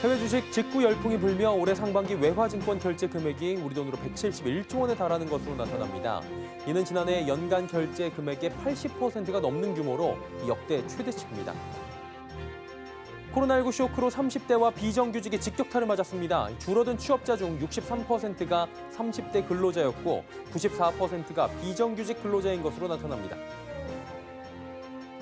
해외 주식 직구 열풍이 불며 올해 상반기 외화증권 결제 금액이 우리 돈으로 171조 원에 달하는 것으로 나타납니다. 이는 지난해 연간 결제 금액의 80%가 넘는 규모로 역대 최대치입니다. 코로나19 쇼크로 30대와 비정규직이 직격탄을 맞았습니다. 줄어든 취업자 중 63%가 30대 근로자였고 94%가 비정규직 근로자인 것으로 나타납니다.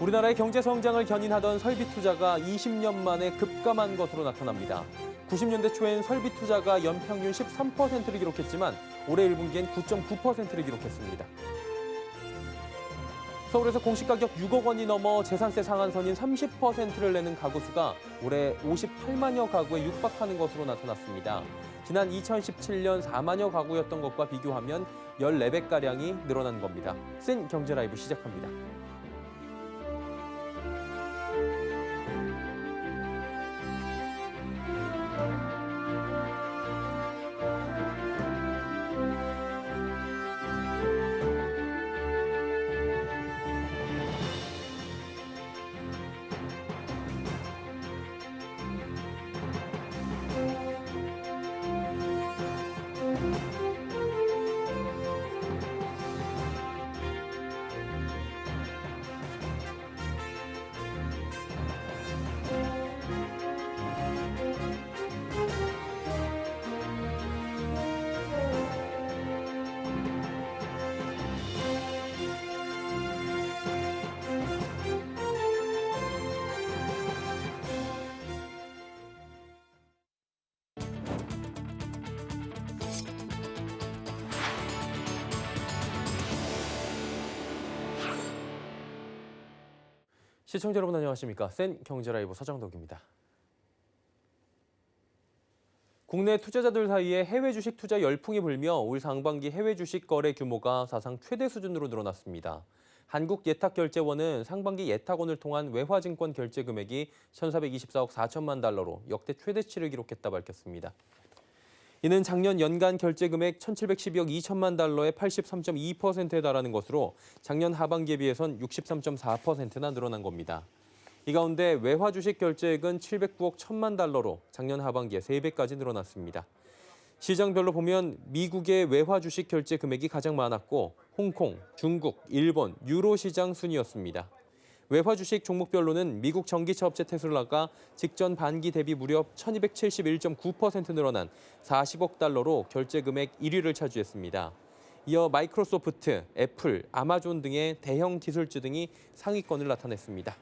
우리나라의 경제 성장을 견인하던 설비 투자가 20년 만에 급감한 것으로 나타납니다. 90년대 초엔 설비 투자가 연평균 13%를 기록했지만 올해 1분기엔 9.9%를 기록했습니다. 서울에서 공시가격 6억 원이 넘어 재산세 상한선인 30%를 내는 가구 수가 올해 58만여 가구에 육박하는 것으로 나타났습니다. 지난 2017년 4만여 가구였던 것과 비교하면 14배가량이 늘어난 겁니다. 센 경제 라이브 시작합니다. 시청자 여러분 안녕하십니까? 센 경제라이브 서정덕입니다. 국내 투자자들 사이에 해외 주식 투자 열풍이 불며 올 상반기 해외 주식 거래 규모가 사상 최대 수준으로 늘어났습니다. 한국예탁결제원은 상반기 예탁원을 통한 외화증권 결제 금액이 1,424억 4천만 달러로 역대 최대치를 기록했다 밝혔습니다. 이는 작년 연간 결제 금액 1,712억 2천만 달러의 83.2%에 달하는 것으로 작년 하반기에 비해선 63.4%나 늘어난 겁니다. 이 가운데 외화 주식 결제액은 709억 1천만 달러로 작년 하반기에 3배까지 늘어났습니다. 시장별로 보면 미국의 외화 주식 결제 금액이 가장 많았고 홍콩, 중국, 일본, 유로 시장 순이었습니다. 외화 주식 종목별로는 미국 전기차 업체 테슬라가 직전 반기 대비 무려 1,271.9% 늘어난 40억 달러로 결제 금액 1위를 차지했습니다. 이어 마이크로소프트, 애플, 아마존 등의 대형 기술주 등이 상위권을 나타냈습니다.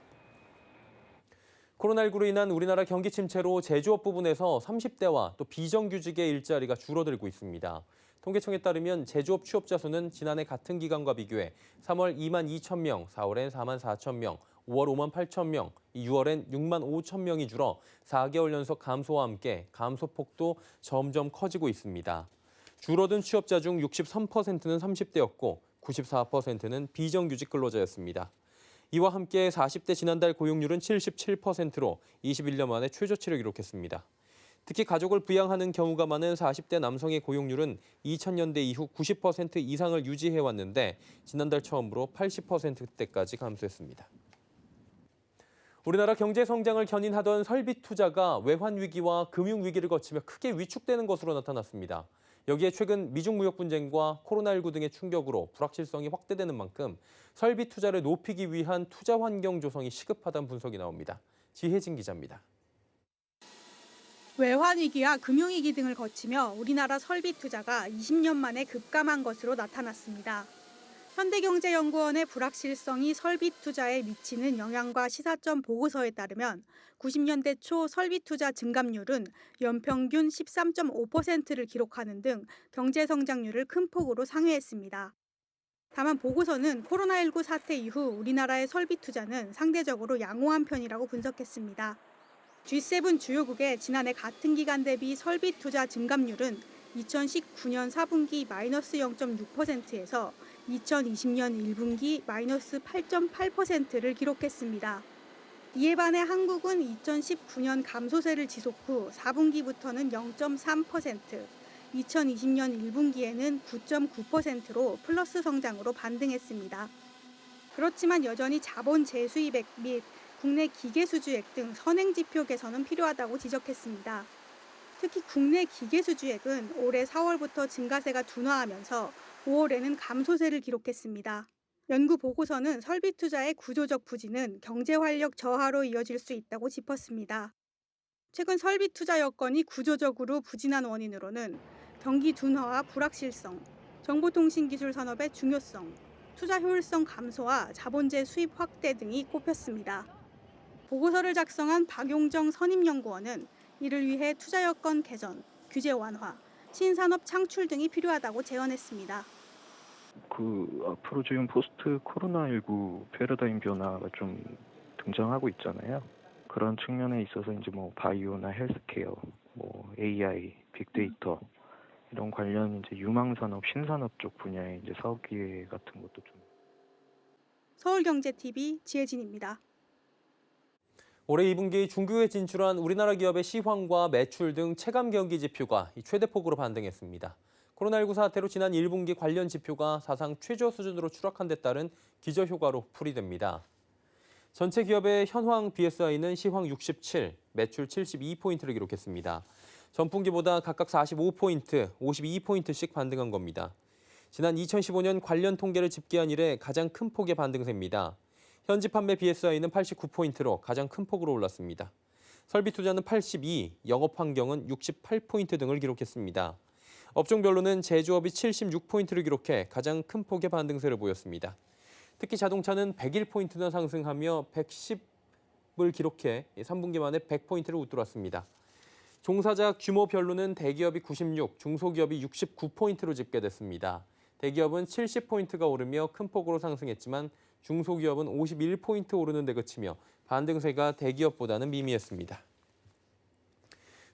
코로나19로 인한 우리나라 경기 침체로 제조업 부분에서 30대와 또 비정규직의 일자리가 줄어들고 있습니다. 통계청에 따르면 제조업 취업자 수는 지난해 같은 기간과 비교해 3월 2만 2천 명, 4월엔 4만 4천 명, 5월 5만 8천 명, 6월엔 6만 5천 명이 줄어 4개월 연속 감소와 함께 감소폭도 점점 커지고 있습니다. 줄어든 취업자 중 63%는 30대였고 94%는 비정규직 근로자였습니다. 이와 함께 40대 지난달 고용률은 77%로 21년 만에 최저치를 기록했습니다. 특히 가족을 부양하는 경우가 많은 40대 남성의 고용률은 2000년대 이후 90% 이상을 유지해왔는데 지난달 처음으로 80%대까지 감소했습니다. 우리나라 경제 성장을 견인하던 설비 투자가 외환 위기와 금융 위기를 거치며 크게 위축되는 것으로 나타났습니다. 여기에 최근 미중 무역 분쟁과 코로나19 등의 충격으로 불확실성이 확대되는 만큼 설비 투자를 높이기 위한 투자 환경 조성이 시급하다는 분석이 나옵니다. 지혜진 기자입니다. 외환위기와 금융위기 등을 거치며 우리나라 설비 투자가 20년 만에 급감한 것으로 나타났습니다. 현대경제연구원의 불확실성이 설비 투자에 미치는 영향과 시사점 보고서에 따르면 90년대 초 설비 투자 증감률은 연평균 13.5%를 기록하는 등 경제 성장률을 큰 폭으로 상회했습니다. 다만 보고서는 코로나19 사태 이후 우리나라의 설비 투자는 상대적으로 양호한 편이라고 분석했습니다. G7 주요국의 지난해 같은 기간 대비 설비 투자 증감률은 2019년 4분기 마이너스 0.6%에서 2020년 1분기 마이너스 8.8%를 기록했습니다. 이에 반해 한국은 2019년 감소세를 지속 후 4분기부터는 0.3%, 2020년 1분기에는 9.9%로 플러스 성장으로 반등했습니다. 그렇지만 여전히 자본 재수입액 및 국내 기계수주액 등 선행지표 개선은 필요하다고 지적했습니다. 특히 국내 기계수주액은 올해 4월부터 증가세가 둔화하면서 5월에는 감소세를 기록했습니다. 연구 보고서는 설비 투자의 구조적 부진은 경제 활력 저하로 이어질 수 있다고 짚었습니다. 최근 설비 투자 여건이 구조적으로 부진한 원인으로는 경기 둔화와 불확실성, 정보통신기술 산업의 중요성, 투자 효율성 감소와 자본재 수입 확대 등이 꼽혔습니다. 보고서를 작성한 박용정 선임연구원은 이를 위해 투자 여건 개선, 규제 완화, 신산업 창출 등이 필요하다고 제언했습니다. 앞으로 지금 포스트 코로나19 패러다임 변화가 좀 등장하고 있잖아요. 그런 측면에 있어서 이제 바이오나 헬스케어, AI, 빅데이터 이런 관련 이제 유망산업, 신산업 쪽 분야의 이제 사업 기회 같은 것도 좀. 서울경제TV 지혜진입니다. 올해 2분기 중국에 진출한 우리나라 기업의 시황과 매출 등 체감 경기 지표가 최대폭으로 반등했습니다. 코로나19 사태로 지난 1분기 관련 지표가 사상 최저 수준으로 추락한 데 따른 기저효과로 풀이됩니다. 전체 기업의 현황 BSI는 시황 67, 매출 72포인트를 기록했습니다. 전분기보다 각각 45포인트, 52포인트씩 반등한 겁니다. 지난 2015년 관련 통계를 집계한 이래 가장 큰 폭의 반등세입니다. 현지 판매 BSI는 89포인트로 가장 큰 폭으로 올랐습니다. 설비 투자는 82, 영업 환경은 68포인트 등을 기록했습니다. 업종별로는 제조업이 76포인트를 기록해 가장 큰 폭의 반등세를 보였습니다. 특히 자동차는 101포인트나 상승하며 110을 기록해 3분기 만에 100포인트를 웃돌았습니다. 종사자 규모별로는 대기업이 96, 중소기업이 69포인트로 집계됐습니다. 대기업은 70포인트가 오르며 큰 폭으로 상승했지만 중소기업은 51포인트 오르는 데 그치며 반등세가 대기업보다는 미미했습니다.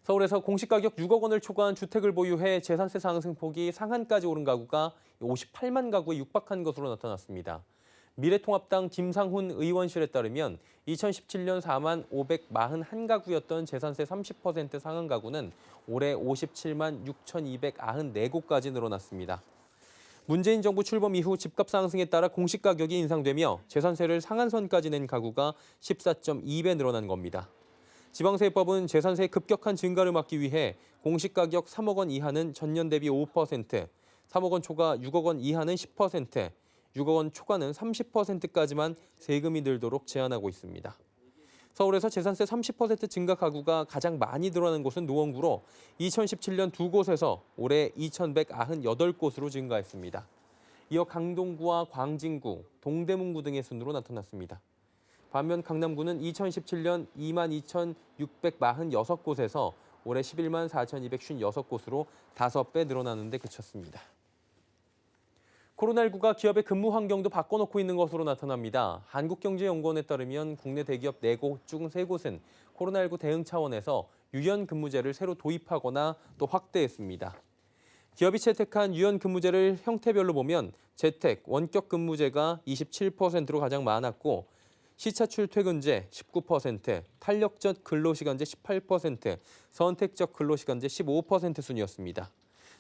서울에서 공시가격 6억 원을 초과한 주택을 보유해 재산세 상승폭이 상한까지 오른 가구가 58만 가구에 육박한 것으로 나타났습니다. 미래통합당 김상훈 의원실에 따르면 2017년 4만 541가구였던 재산세 30% 상한 가구는 올해 57만 6,294곳까지 늘어났습니다. 문재인 정부 출범 이후 집값 상승에 따라 공시가격이 인상되며 재산세를 상한선까지 낸 가구가 14.2배 늘어난 겁니다. 지방세법은 재산세 급격한 증가를 막기 위해 공시가격 3억 원 이하는 전년 대비 5%, 3억 원 초과 6억 원 이하는 10%, 6억 원 초과는 30%까지만 세금이 늘도록 제한하고 있습니다. 서울에서 재산세 30% 증가 가구가 가장 많이 늘어난 곳은 노원구로 2017년 2곳에서 올해 2,198곳으로 증가했습니다. 이어 강동구와 광진구, 동대문구 등의 순으로 나타났습니다. 반면 강남구는 2017년 22,646곳에서 올해 11만 4,256곳으로 5배 늘어나는 데 그쳤습니다. 코로나19가 기업의 근무 환경도 바꿔놓고 있는 것으로 나타납니다. 한국경제연구원에 따르면 국내 대기업 4곳 중 3곳은 코로나19 대응 차원에서 유연근무제를 새로 도입하거나 또 확대했습니다. 기업이 채택한 유연근무제를 형태별로 보면 재택, 원격 근무제가 27%로 가장 많았고 시차출 퇴근제 19%, 탄력적 근로시간제 18%, 선택적 근로시간제 15% 순이었습니다.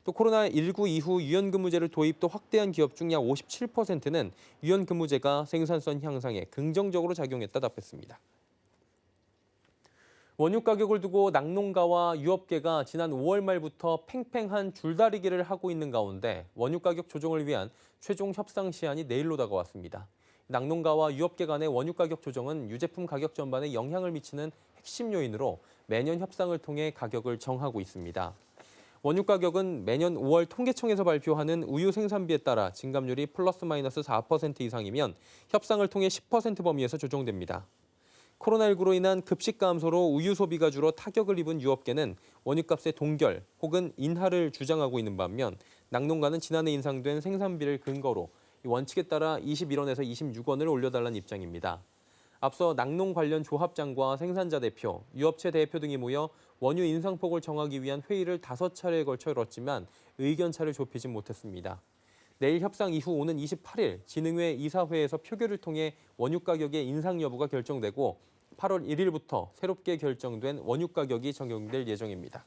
또 코로나19 이후 유연근무제를 도입 또 확대한 기업 중 약 57%는 유연근무제가 생산성 향상에 긍정적으로 작용했다 답했습니다. 원유 가격을 두고 낙농가와 유업계가 지난 5월 말부터 팽팽한 줄다리기를 하고 있는 가운데 원유 가격 조정을 위한 최종 협상 시한이 내일로 다가왔습니다. 낙농가와 유업계 간의 원유 가격 조정은 유제품 가격 전반에 영향을 미치는 핵심 요인으로 매년 협상을 통해 가격을 정하고 있습니다. 원유 가격은 매년 5월 통계청에서 발표하는 우유 생산비에 따라 증감률이 플러스 마이너스 4% 이상이면 협상을 통해 10% 범위에서 조정됩니다. 코로나19로 인한 급식 감소로 우유 소비가 줄어 타격을 입은 유업계는 원유값의 동결 혹은 인하를 주장하고 있는 반면 낙농가는 지난해 인상된 생산비를 근거로 원칙에 따라 21원에서 26원을 올려달라는 입장입니다. 앞서 낙농 관련 조합장과 생산자 대표, 유업체 대표 등이 모여 원유 인상폭을 정하기 위한 회의를 5차례에 걸쳐 열었지만 의견차를 좁히진 못했습니다. 내일 협상 이후 오는 28일 진흥회 이사회에서 표결을 통해 원유 가격의 인상 여부가 결정되고 8월 1일부터 새롭게 결정된 원유 가격이 적용될 예정입니다.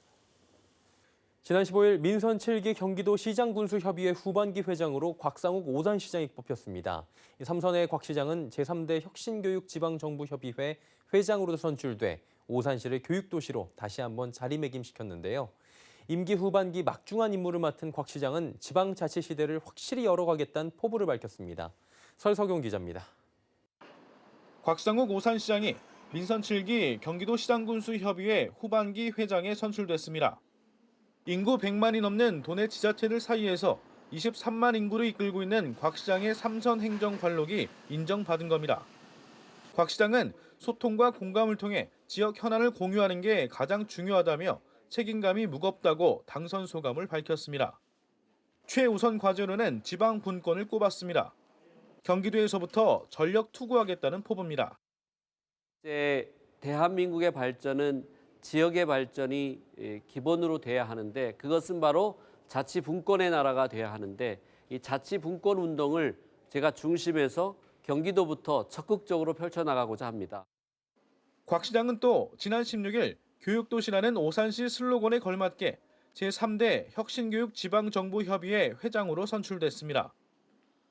지난 15일 민선 7기 경기도시장군수협의회 후반기 회장으로 곽상욱 오산시장이 뽑혔습니다. 3선의 곽 시장은 제3대 혁신교육지방정부협의회 회장으로 선출돼 오산시를 교육도시로 다시 한번 자리매김시켰는데요. 임기 후반기 막중한 임무를 맡은 곽 시장은 지방자치 시대를 확실히 열어가겠다는 포부를 밝혔습니다. 설석용 기자입니다. 곽상욱 오산시장이 민선 7기 경기도시장군수협의회 후반기 회장에 선출됐습니다. 인구 100만이 넘는 도내 지자체들 사이에서 23만 인구를 이끌고 있는 곽 시장의 3선 행정 관록이 인정받은 겁니다. 곽 시장은 소통과 공감을 통해 지역 현안을 공유하는 게 가장 중요하다며 책임감이 무겁다고 당선 소감을 밝혔습니다. 최우선 과제로는 지방 분권을 꼽았습니다. 경기도에서부터 전력 투구하겠다는 포부입니다. 이제 대한민국의 발전은 지역의 발전이 기본으로 돼야 하는데 그것은 바로 자치분권의 나라가 돼야 하는데 이 자치분권 운동을 제가 중심에서 경기도부터 적극적으로 펼쳐나가고자 합니다. 곽 시장은 또 지난 16일 교육도시라는 오산시 슬로건에 걸맞게 제3대 혁신교육지방정부협의회 회장으로 선출됐습니다.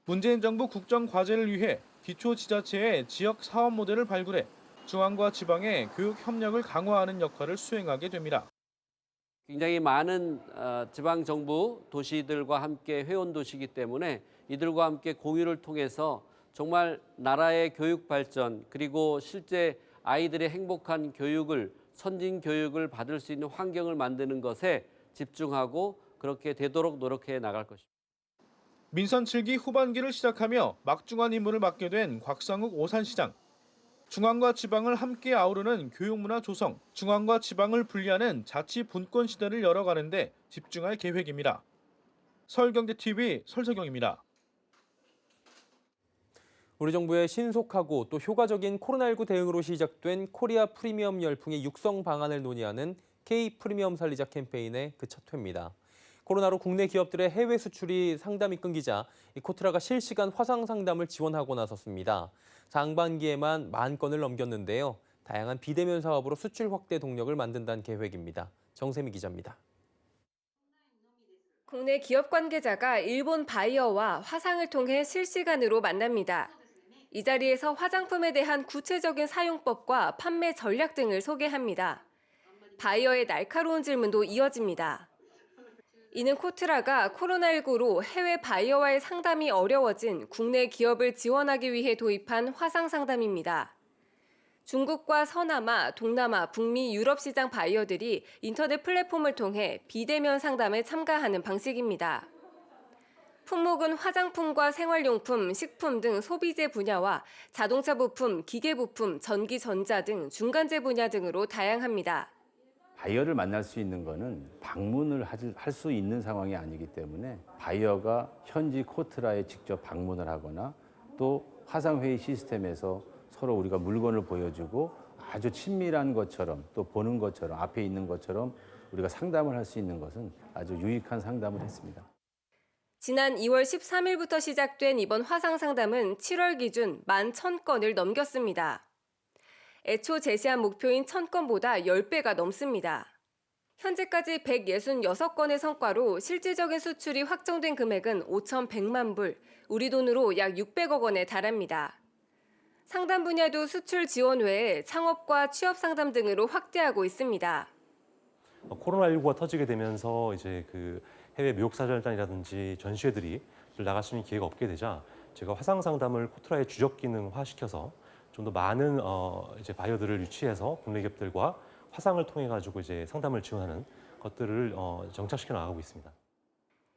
문재인 정부 국정과제를 위해 기초지자체의 지역 사업 모델을 발굴해 중앙과 지방의 교육 협력을 강화하는 역할을 수행하게 됩니다. 굉장히 많은 지방정부 도시들과 함께 회원도시이기 때문에 이들과 함께 공유를 통해서 정말 나라의 교육 발전 그리고 실제 아이들의 행복한 교육을 선진 교육을 받을 수 있는 환경을 만드는 것에 집중하고 그렇게 되도록 노력해 나갈 것입니다. 민선 7기 후반기를 시작하며 막중한 임무를 맡게 된 곽상욱 오산시장. 중앙과 지방을 함께 아우르는 교육문화 조성, 중앙과 지방을 분리하는 자치 분권 시대를 열어가는 데 집중할 계획입니다. 서울경제TV 설석영입니다. 우리 정부의 신속하고 또 효과적인 코로나19 대응으로 시작된 코리아 프리미엄 열풍의 육성 방안을 논의하는 K 프리미엄 살리자 캠페인의 그 첫 회입니다. 코로나로 국내 기업들의 해외 수출이 상담이 끊기자 코트라가 실시간 화상 상담을 지원하고 나섰습니다. 상반기에만 10,000건을 넘겼는데요. 다양한 비대면 사업으로 수출 확대 동력을 만든다는 계획입니다. 정세미 기자입니다. 국내 기업 관계자가 일본 바이어와 화상을 통해 실시간으로 만납니다. 이 자리에서 화장품에 대한 구체적인 사용법과 판매 전략 등을 소개합니다. 바이어의 날카로운 질문도 이어집니다. 이는 코트라가 코로나19로 해외 바이어와의 상담이 어려워진 국내 기업을 지원하기 위해 도입한 화상 상담입니다. 중국과 서남아, 동남아, 북미, 유럽 시장 바이어들이 인터넷 플랫폼을 통해 비대면 상담에 참가하는 방식입니다. 품목은 화장품과 생활용품, 식품 등 소비재 분야와 자동차 부품, 기계 부품, 전기, 전자 등 중간재 분야 등으로 다양합니다. 바이어를 만날 수 있는 거는 방문을 할 수 있는 상황이 아니기 때문에 바이어가 현지 코트라에 직접 방문을 하거나 또 화상회의 시스템에서 서로 우리가 물건을 보여주고 아주 친밀한 것처럼 또 보는 것처럼 앞에 있는 것처럼 우리가 상담을 할 수 있는 것은 아주 유익한 상담을 했습니다. 지난 2월 13일부터 시작된 이번 화상 상담은 7월 기준 11,000건을 넘겼습니다. 애초 제시한 목표인 1,000건보다 10배가 넘습니다. 현재까지 166건의 성과로 실질적인 수출이 확정된 금액은 5,100만 불, 우리 돈으로 약 600억 원에 달합니다. 상담 분야도 수출 지원 외에 창업과 취업 상담 등으로 확대하고 있습니다. 코로나19가 터지게 되면서 이제 그 해외 무역사절단이라든지 전시회들이 나갈 수 있는 기회가 없게 되자 제가 화상 상담을 코트라에 주력 기능화 시켜서 좀 더 많은 이제 바이어들을 유치해서 국내 기업들과 화상을 통해 가지고 이제 상담을 지원하는 것들을 정착시켜 나가고 있습니다.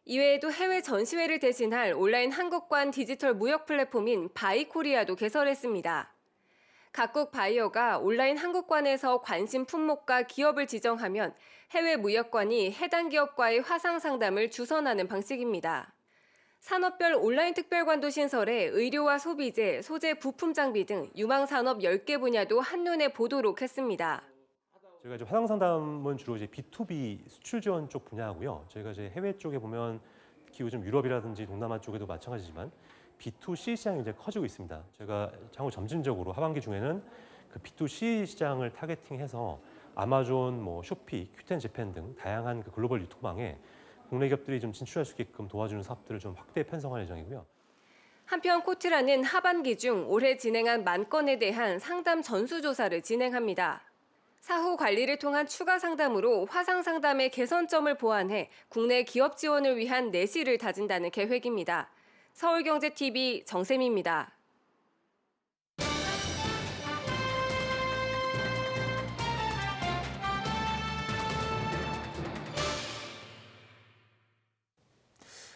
이외에도 해외 전시회를 대신할 온라인 한국관 디지털 무역 플랫폼인 바이코리아도 개설했습니다. 각국 바이어가 온라인 한국관에서 관심 품목과 기업을 지정하면 해외 무역관이 해당 기업과의 화상 상담을 주선하는 방식입니다. 산업별 온라인 특별관도 신설해 의료와 소비재, 소재 부품 장비 등 유망산업 10개 분야도 한눈에 보도록 했습니다. 저희가 이제 화상 상담은 주로 이제 B2B 수출 지원 쪽 분야고요. 저희가 이제 해외 쪽에 보면 특히 요즘 유럽이라든지 동남아 쪽에도 마찬가지지만 B2C 시장이 이제 커지고 있습니다. 저희가 향후 점진적으로 하반기 중에는 그 B2C 시장을 타겟팅해서 아마존, 뭐 쇼피, 큐텐재팬 등 다양한 그 글로벌 유통망에 국내 기업들이 좀 진출할 수 있게끔 도와주는 사업들을 좀 확대 편성할 예정이고요. 한편 코트라는 하반기 중 올해 진행한 만건에 대한 상담 전수조사를 진행합니다. 사후 관리를 통한 추가 상담으로 화상 상담의 개선점을 보완해 국내 기업 지원을 위한 내실을 다진다는 계획입니다. 서울경제TV 정샘입니다.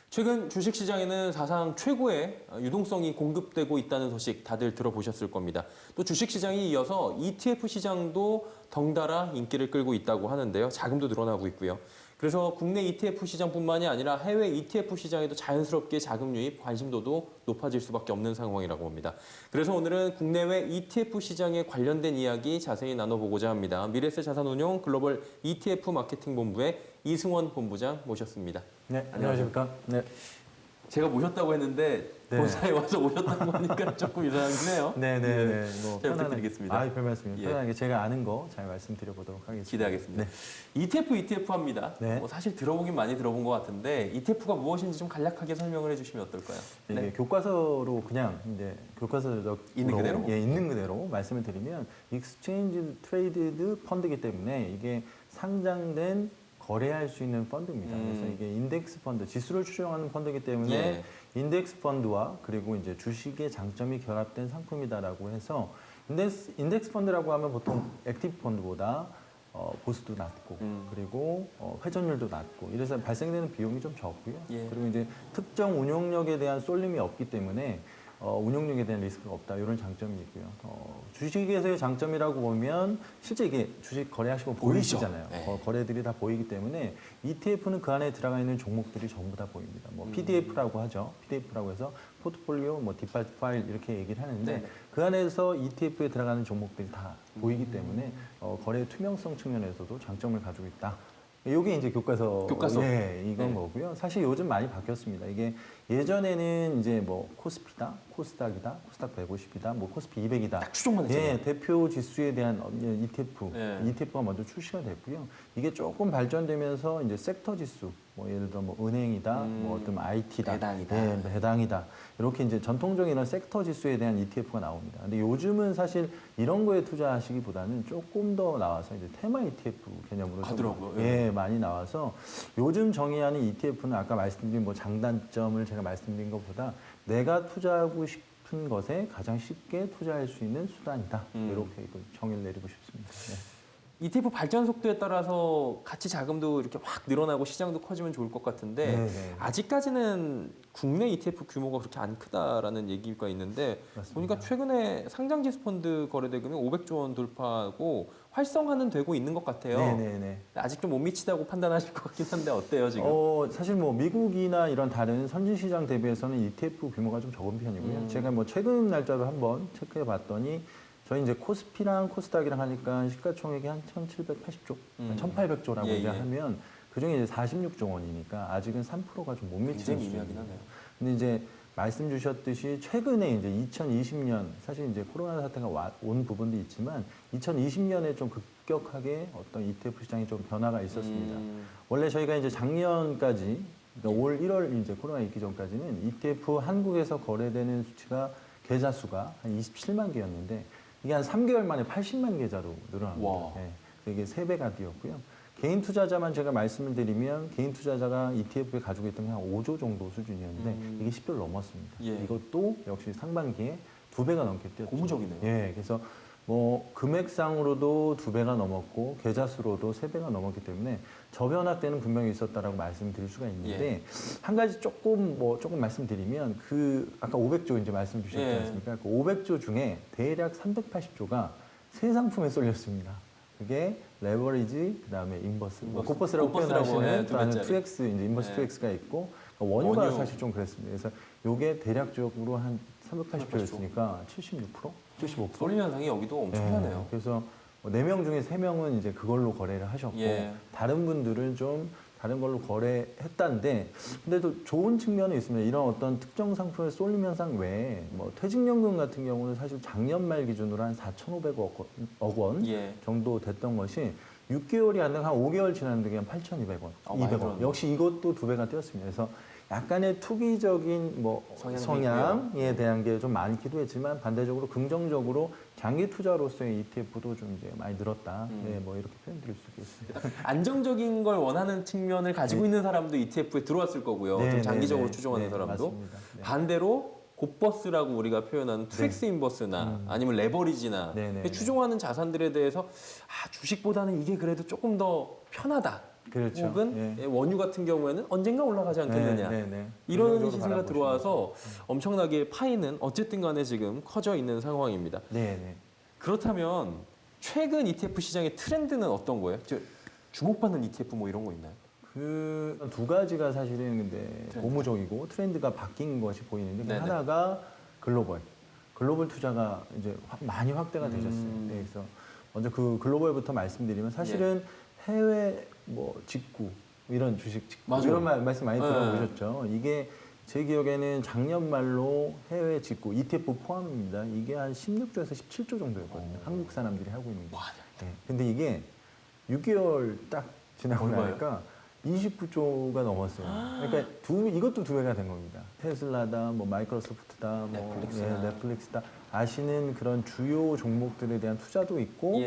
최근 주식시장에는 사상 최고의 유동성이 공급되고 있다는 소식 다들 들어보셨을 겁니다. 또 주식시장이 이어서 ETF 시장도 덩달아 인기를 끌고 있다고 하는데요. 자금도 늘어나고 있고요. 그래서 국내 ETF 시장뿐만이 아니라 해외 ETF 시장에도 자연스럽게 자금 유입, 관심도도 높아질 수밖에 없는 상황이라고 봅니다. 그래서 오늘은 국내외 ETF 시장에 관련된 이야기 자세히 나눠보고자 합니다. 미래세 자산운용 글로벌 ETF 마케팅 본부의 이승원 본부장 모셨습니다. 네, 안녕하십니까? 네. 제가 모셨다고 했는데 네. 본사에 와서 오셨다고 하니까 조금 이상하긴 해요. 네네네. 뭐 잘 부탁드리겠습니다. 별 말씀입니다. 예. 편하게 제가 아는 거 잘 말씀드려보도록 하겠습니다. 기대하겠습니다. 네. ETF 합니다. 네. 뭐 사실 들어보긴 많이 들어본 것 같은데 ETF가 무엇인지 좀 간략하게 설명을 해주시면 어떨까요? 이게 교과서로 그냥 이제 교과서로 있는 그대로? 예, 있는 그대로 말씀을 드리면 익스체인지 트레이디드 펀드이기 때문에 이게 상장된 거래할 수 있는 펀드입니다. 그래서 이게 인덱스 펀드, 지수를 추종하는 펀드이기 때문에 예. 인덱스 펀드와 그리고 이제 주식의 장점이 결합된 상품이다라고 해서 인덱스 펀드라고 하면 보통 액티브 펀드보다 보수도 낮고 그리고 회전율도 낮고 이래서 발생되는 비용이 좀 적고요. 예. 그리고 이제 특정 운용력에 대한 쏠림이 없기 때문에 운용력에 대한 리스크가 없다 이런 장점이 있고요. 주식에서의 장점이라고 보면 실제 이게 주식 거래하시면 보이시잖아요. 네. 거래들이 다 보이기 때문에 ETF는 그 안에 들어가 있는 종목들이 전부 다 보입니다. 뭐 PDF라고 하죠. PDF라고 해서 포트폴리오, 뭐 디팔트 파일 이렇게 얘기를 하는데 네. 그 안에서 ETF에 들어가는 종목들이 다 보이기 때문에 거래 투명성 측면에서도 장점을 가지고 있다. 이게 이제 교과서. 네, 이건 네. 거고요. 사실 요즘 많이 바뀌었습니다. 이게 예전에는 이제 뭐 코스피다, 코스닥이다, 코스닥 150이다, 뭐 코스피 200이다. 딱 추종만 했잖아요. 예, 대표 지수에 대한 ETF, 네. ETF가 먼저 출시가 됐고요. 이게 조금 발전되면서 이제 섹터 지수, 뭐 예를 들어 뭐 은행이다, 뭐 어떤 IT다, 배당이다. 예, 배당이다. 이렇게 이제 전통적인 이런 섹터 지수에 대한 ETF가 나옵니다. 근데 요즘은 사실 이런 거에 투자하시기보다는 조금 더 나와서 이제 테마 ETF 개념으로 좀, 가더라고요. 예, 많이 나와서 요즘 정의하는 ETF는 아까 말씀드린 뭐 장단점을 제가 말씀드린 것보다 내가 투자하고 싶은 것에 가장 쉽게 투자할 수 있는 수단이다. 이렇게 이걸 정의를 내리고 싶습니다. 네. ETF 발전 속도에 따라서 같이 자금도 이렇게 확 늘어나고 시장도 커지면 좋을 것 같은데 네. 아직까지는 국내 ETF 규모가 그렇게 안 크다라는 얘기가 있는데 맞습니다. 보니까 최근에 상장지수 펀드 거래 대금이 500조 원 돌파하고 활성화는 되고 있는 것 같아요. 네네네. 아직 좀 못 미치다고 판단하실 것 같긴 한데 어때요 지금? 사실 뭐 미국이나 이런 다른 선진 시장 대비해서는 ETF 규모가 좀 적은 편이고요. 제가 뭐 최근 날짜로 한번 체크해 봤더니 저희 이제 코스피랑 코스닥이랑 하니까 시가총액이 한 1,780조, 1,800조라고 예, 이제 예. 하면 그중에 이제 46조 원이니까 아직은 3%가 좀 못 미치는 굉장히 미미하긴 수준입니다. 하네요. 근데 이제 말씀 주셨듯이 최근에 이제 2020년 사실 이제 코로나 사태가 온 부분도 있지만 2020년에 좀 급격하게 어떤 ETF 시장이 좀 변화가 있었습니다. 원래 저희가 이제 작년까지 그러니까 올 1월 이제 코로나 있기 전까지는 ETF 한국에서 거래되는 수치가 계좌 수가 한 27만 개였는데 이게 한 3개월 만에 80만 계좌로 늘어납니다. 와. 네, 이게 3배가 뛰었고요. 개인 투자자만 제가 말씀을 드리면 개인 투자자가 ETF에 가지고 있던 게 한 5조 정도 수준이었는데 이게 10조를 넘었습니다. 예. 이것도 역시 상반기에 2배가 넘게 뛰었죠. 고무적이네요. 예, 그래서 뭐 금액상으로도 2배가 넘었고 계좌 수로도 3배가 넘었기 때문에 저변화 때는 분명히 있었다라고 말씀드릴 수가 있는데 예. 한 가지 조금 말씀드리면 그 아까 500조 이제 말씀 주셨지 예. 않습니까? 그 500조 중에 대략 380조가 새 상품에 쏠렸습니다. 그게 레버리지 그다음에 인버스, 코퍼스라고 표현하시는 또 하는 2X 이제 인버스 네. 2X가 있고 원유가 원유. 사실 좀 그랬습니다. 그래서 이게 대략적으로 한 380조였으니까 76%, 75%. 쏠림 현상이 여기도 엄청나네요. 그래서 4명 중에 3명은 이제 그걸로 거래를 하셨고 예. 다른 분들은 좀 다른 걸로 거래했다는데 근데 또 좋은 측면이 있습니다. 이런 어떤 특정 상품의 쏠림 현상 외에 뭐 퇴직연금 같은 경우는 사실 작년 말 기준으로 한 4,500억 원 예. 정도 됐던 것이 6개월이 안 되고 한 5개월 지났는데 그냥 8,200원, 많이 200원. 들었네. 역시 이것도 2배가 뛰었습니다. 그래서 약간의 투기적인 뭐 성향에 대한 게 좀 많기도 했지만 반대적으로 긍정적으로 장기 투자로서의 ETF도 좀 이제 많이 늘었다. 네, 뭐 이렇게 표현드릴 수 있겠습니다. 안정적인 걸 원하는 측면을 가지고 있는 사람도 ETF에 들어왔을 거고요. 네, 좀 네, 장기적으로 네. 추종하는 네, 사람도. 맞습니다. 네. 반대로 곧버스라고 우리가 표현하는 트랙스 인버스나 아니면 레버리지나 네, 네, 추종하는 자산들에 대해서 주식보다는 이게 그래도 조금 더 편하다. 그렇죠. 혹은 예. 원유 같은 경우에는 언젠가 올라가지 않겠느냐. 네, 네, 네. 이런 긍정적으로 시세가 바라보시면 들어와서 엄청나게 파이는 어쨌든 간에 지금 커져 있는 상황입니다. 네, 네. 그렇다면 최근 ETF 시장의 트렌드는 어떤 거예요? 주목받는 ETF 뭐 이런 거 있나요? 그 두 가지가 사실은 근데 고무적이고 트렌드가 바뀐 것이 보이는데 그 네네. 하나가 글로벌 투자가 이제 많이 확대가 되셨어요. 네, 그래서 먼저 그 글로벌부터 말씀드리면 사실은 해외 뭐 직구 이런 주식 직구 맞아요. 이런 말씀 많이 네. 들어보셨죠. 이게 제 기억에는 작년 말로 해외 직구 ETF 포함입니다. 이게 한 16조에서 17조 정도였거든요. 한국 사람들이 하고 있는 게. 네. 근데 이게 6개월 딱 지나고 얼마예요? 나니까 29조가 넘었어요. 그러니까 이것도 2배가 된 겁니다. 테슬라다, 뭐 마이크로소프트다, 뭐 넷플릭스나. 넷플릭스다 아시는 그런 주요 종목들에 대한 투자도 있고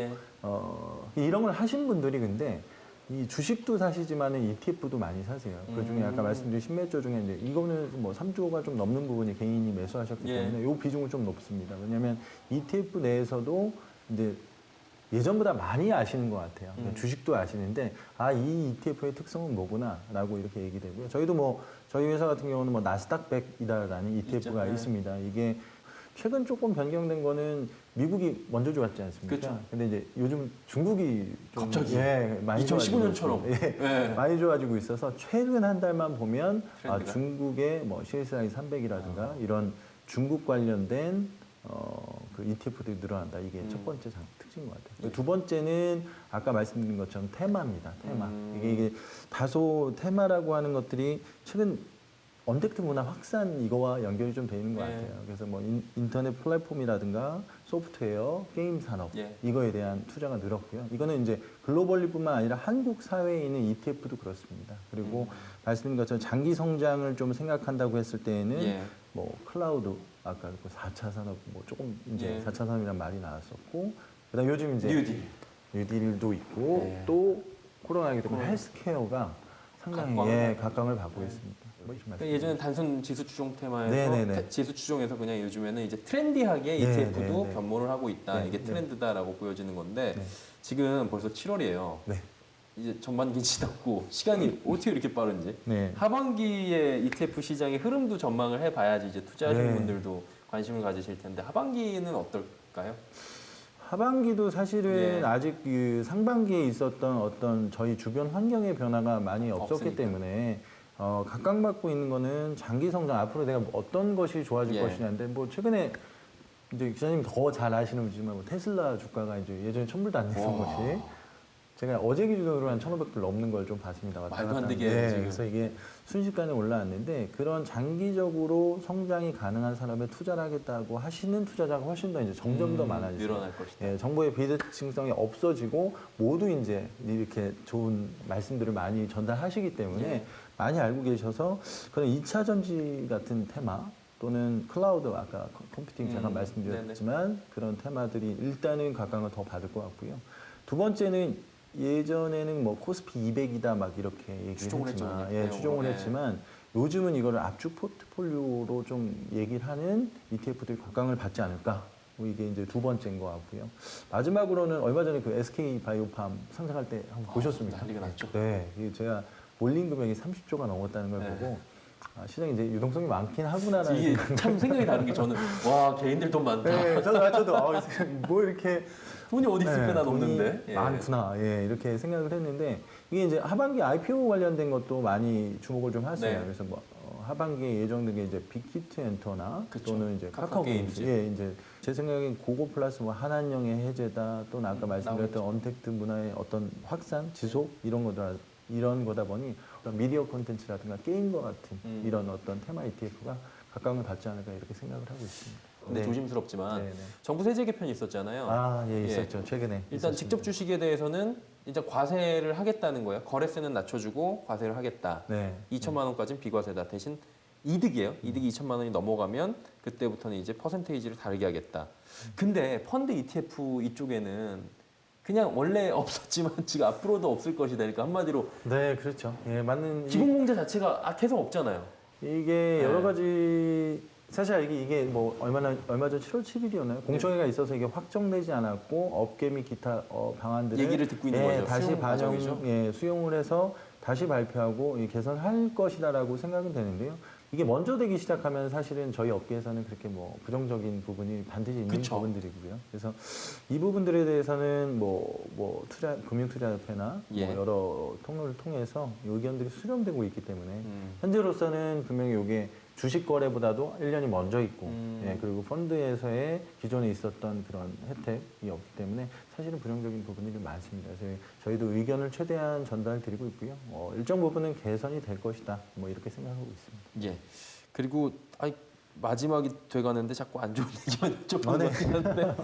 이런 걸 하신 분들이 근데 이 주식도 사시지만은 ETF도 많이 사세요. 그 중에 아까 말씀드린 10몇 조 중에 이제 이거는 뭐 3조가 좀 넘는 부분이 개인이 매수하셨기 때문에 이 비중은 좀 높습니다. 왜냐하면 ETF 내에서도 이제 예전보다 많이 아시는 것 같아요. 그러니까 주식도 아시는데 이 ETF의 특성은 뭐구나라고 이렇게 얘기되고요. 저희도 뭐 저희 회사 같은 경우는 뭐 나스닥 100이다라는 ETF가 있죠. 있습니다. 이게 최근 조금 변경된 거는 미국이 먼저 좋았지 않습니까? 그렇죠. 근데 이제 요즘 중국이 좀 갑자기? 많이 2015년처럼. 좋아지고 많이 좋아지고 있어서 최근 한 달만 보면 트렌드가? 중국의 뭐 CSI 300이라든가 이런 중국 관련된 그 ETF들이 늘어난다. 이게 첫 번째 특징인 것 같아요. 두 번째는 아까 말씀드린 것처럼 테마입니다. 테마. 이게 다소 테마라고 하는 것들이 최근 언택트 문화 확산 이거와 연결이 좀 돼 있는 것 같아요. 그래서 뭐 인터넷 플랫폼이라든가 소프트웨어, 게임 산업 이거에 대한 투자가 늘었고요. 이거는 이제 글로벌리뿐만 아니라 한국 사회에 있는 ETF도 그렇습니다. 그리고 말씀드린 것처럼 장기 성장을 좀 생각한다고 했을 때에는 뭐 클라우드 아까 그 4차 산업 뭐 조금 이제 4차 산업이라는 말이 나왔었고 그다음 요즘 이제 뉴딜도 있고 또 코로나기 때문에 헬스케어가 상당히 각광을 받고 있습니다. 예전에 단순 지수 추종 테마에서 네네네. 지수 추종에서 그냥 요즘에는 이제 트렌디하게 ETF도 변모를 하고 있다. 이게 트렌드다라고 보여지는 건데 지금 벌써 7월이에요. 이제 전반기 지났고 시간이 어떻게 이렇게 빠른지. 하반기에 ETF 시장의 흐름도 전망을 해봐야지 이제 투자하시는 분들도 관심을 가지실 텐데 하반기는 어떨까요? 하반기도 사실은 아직 그 상반기에 있었던 어떤 저희 주변 환경의 변화가 많이 없었기 없으니까. 때문에 각광받고 있는 거는 장기 성장 앞으로 내가 어떤 것이 좋아질 것이냐인데 뭐 최근에 이제 기자님 더 잘 아시는 분이지만 뭐 테슬라 주가가 이제 예전에 1,000불도 안 됐던 것이 제가 어제 기준으로 한 1,500불 넘는 걸 좀 봤습니다. 말도 안 되게 지금. 그래서 이게 순식간에 올라왔는데 그런 장기적으로 성장이 가능한 산업에 투자를 하겠다고 하시는 투자자가 훨씬 더 이제 점점 더 많아지죠. 늘어날 것이다. 정보의 비대칭성이 없어지고 모두 이제 이렇게 좋은 말씀들을 많이 전달하시기 때문에 많이 알고 계셔서 그런 2차 전지 같은 테마 또는 클라우드 아까 컴퓨팅 잠깐 말씀드렸지만 그런 테마들이 일단은 각광을 더 받을 것 같고요. 두 번째는 예전에는 뭐 코스피 200이다 막 이렇게 얘기를 했지만 추종을 했지만 요즘은 이거를 압축 포트폴리오로 좀 얘기를 하는 ETF들이 각광을 받지 않을까. 이게 이제 두 번째인 것 같고요. 마지막으로는 얼마 전에 그 SK 바이오팜 상장할 때 한번 보셨습니까? 난리가 났죠. 네, 이게 제가 몰린 금액이 30조가 넘었다는 걸 보고 시장에 이제 유동성이 많긴 하구나라는 이게 참 생각이 다른 게 저는 와 개인들 돈 많다. 네, 저도 뭐 이렇게 돈이 어디 있을까 난 없는데. 많구나. 이렇게 생각을 했는데 이게 이제 하반기 IPO 관련된 것도 많이 주목을 좀 하세요. 그래서 뭐 하반기에 예정된 게 이제 빅히트 엔터나 또는 이제 카카오 게임즈. 이제 제 생각엔 그거 플러스 뭐 한한령의 해제다 또는 아까 말씀드렸던 언택트 문화의 어떤 확산, 지속 이런 거다 보니 어떤 미디어 콘텐츠라든가 게임과 같은 이런 어떤 테마 ETF가 각광을 받지 않을까 이렇게 생각을 하고 있습니다. 근데 조심스럽지만 정부 세제 개편이 있었잖아요. 있었죠. 최근에. 일단 있었습니다. 직접 주식에 대해서는 이제 과세를 하겠다는 거예요. 거래세는 낮춰주고 과세를 하겠다. 네. 2천만 원까지는 비과세다. 대신 이득이에요. 이득이 2천만 원이 넘어가면 그때부터는 이제 퍼센테이지를 다르게 하겠다. 근데 펀드 ETF 이쪽에는 그냥 원래 없었지만 지금 앞으로도 없을 것이다. 그러니까 한마디로 네, 그렇죠. 예, 맞는 기본 공제 자체가 계속 없잖아요. 이게 여러 가지 사실 이게 뭐 얼마 전 7월 7일이었나요? 공청회가 있어서 이게 확정되지 않았고 업계 및 기타 방안들을 얘기를 듣고 있는 거죠. 다시 수용 과정이죠. 수용을 해서 다시 발표하고 개선할 것이다라고 생각은 되는데요. 이게 먼저 되기 시작하면 사실은 저희 업계에서는 그렇게 뭐 부정적인 부분이 반드시 있는 그쵸. 부분들이고요. 그래서 이 부분들에 대해서는 금융투자협회나 예. 뭐 여러 통로를 통해서 의견들이 수렴되고 있기 때문에 현재로서는 분명히 이게 주식 거래보다도 1년이 먼저 있고 그리고 펀드에서의 기존에 있었던 그런 혜택이 없기 때문에 사실은 부정적인 부분이 좀 많습니다. 그래서 저희도 의견을 최대한 전달드리고 있고요. 일정 부분은 개선이 될 것이다. 뭐 이렇게 생각하고 있습니다. 예. 그리고 마지막이 돼가는데 자꾸 안 좋은 얘기만 여쭤보는 것 같긴 한데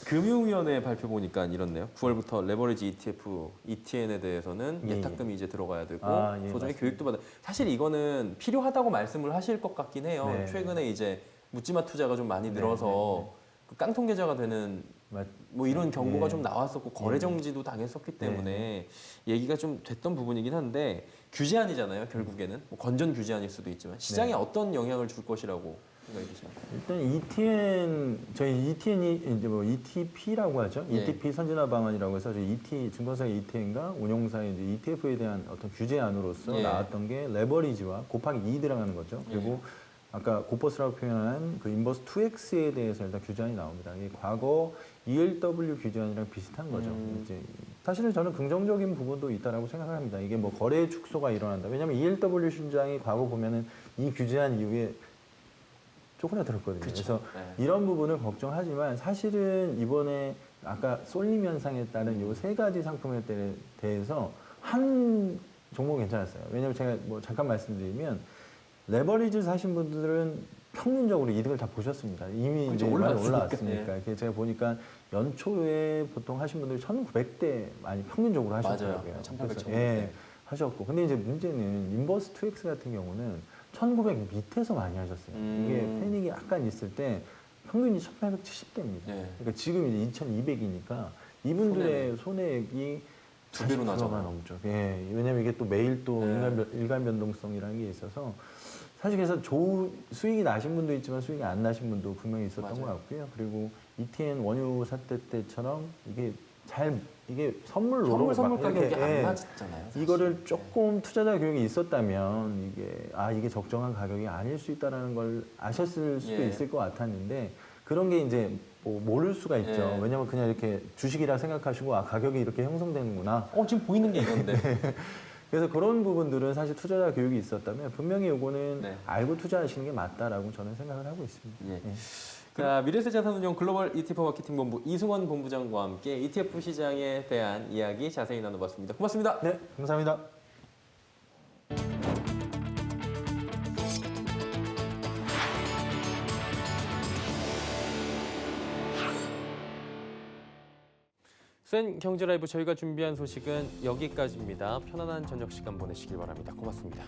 금융위원회 발표 보니까 이렇네요. 9월부터 레버리지 ETF, ETN에 대해서는 예, 예탁금이 이제 들어가야 되고 예, 소정의 맞습니다. 교육도 받아. 사실 이거는 필요하다고 말씀을 하실 것 같긴 해요. 네. 최근에 이제 묻지마 투자가 좀 많이 늘어서 그 깡통 계좌가 되는 뭐 이런 경고가 예. 좀 나왔었고 거래 정지도 당했었기 때문에 얘기가 좀 됐던 부분이긴 한데 규제안이잖아요. 결국에는 뭐 건전 규제안일 수도 있지만 시장에 어떤 영향을 줄 것이라고 생각이 드시나요? 일단 저희 ETN이 이제 뭐 ETP라고 하죠. 예. ETP 선진화 방안이라고 해서 저희 증권사의 ETN과 운용사의 이제 ETF에 대한 어떤 규제안으로서 예. 나왔던 게 레버리지와 곱하기 2 들어가는 거죠. 그리고 아까 고퍼스라고 표현한 그 인버스 2X에 대해서 일단 규제안이 나옵니다. 이게 과거 ELW 규제안이랑 비슷한 거죠. 이제 사실은 저는 긍정적인 부분도 있다라고 생각을 합니다. 이게 뭐 거래 축소가 일어난다. 왜냐하면 ELW 시장이 과거 보면은 이 규제안 이후에 쪼그라들었거든요. 그래서 이런 부분을 걱정하지만 사실은 이번에 아까 쏠림 현상에 따른 이 3가지 상품에 대해서 한 종목은 괜찮았어요. 왜냐하면 제가 뭐 잠깐 말씀드리면 레버리지 사신 분들은 평균적으로 이득을 다 보셨습니다. 이미 그렇죠. 이제 많이 올라왔으니까. 올라왔으니까. 이렇게 제가 보니까 연초에 보통 하신 분들이 1,900대 많이 평균적으로 하셨더라고요. 맞아요. 1,800, 그래서, 1,900. 하셨고. 근데 이제 문제는 인버스 2X 같은 경우는 1,900 밑에서 많이 하셨어요. 이게 패닉이 약간 있을 때 평균이 1,870대입니다. 그러니까 지금 이제 2,200이니까 이분들의 손해액이 2배로 나잖아요. 넘죠. 예, 왜냐면 이게 또 매일 또 일간 변동성이라는 게 있어서 사실 그래서 수익이 나신 분도 있지만 수익이 안 나신 분도 분명히 있었던 것 같고요. 그리고 ETN 원유 사태 때처럼 이게 선물 가격이 안 맞잖아요. 사실. 이거를 조금 투자자 교육이 있었다면 이게 적정한 가격이 아닐 수 있다라는 걸 아셨을 수도 있을 것 같았는데 그런 게 이제 뭐 모를 수가 있죠. 왜냐면 그냥 이렇게 주식이라 생각하시고 가격이 이렇게 형성되는구나. 지금 보이는 게 이건데. 그래서 그런 부분들은 사실 투자자 교육이 있었다면 분명히 이거는 알고 투자하시는 게 맞다라고 저는 생각을 하고 있습니다. 자, 미래세자산운용 글로벌 ETF 마케팅 본부 이승원 본부장과 함께 ETF 시장에 대한 이야기 자세히 나눠봤습니다. 고맙습니다. 네, 감사합니다. 센 경제라이브 저희가 준비한 소식은 여기까지입니다. 편안한 저녁 시간 보내시길 바랍니다. 고맙습니다.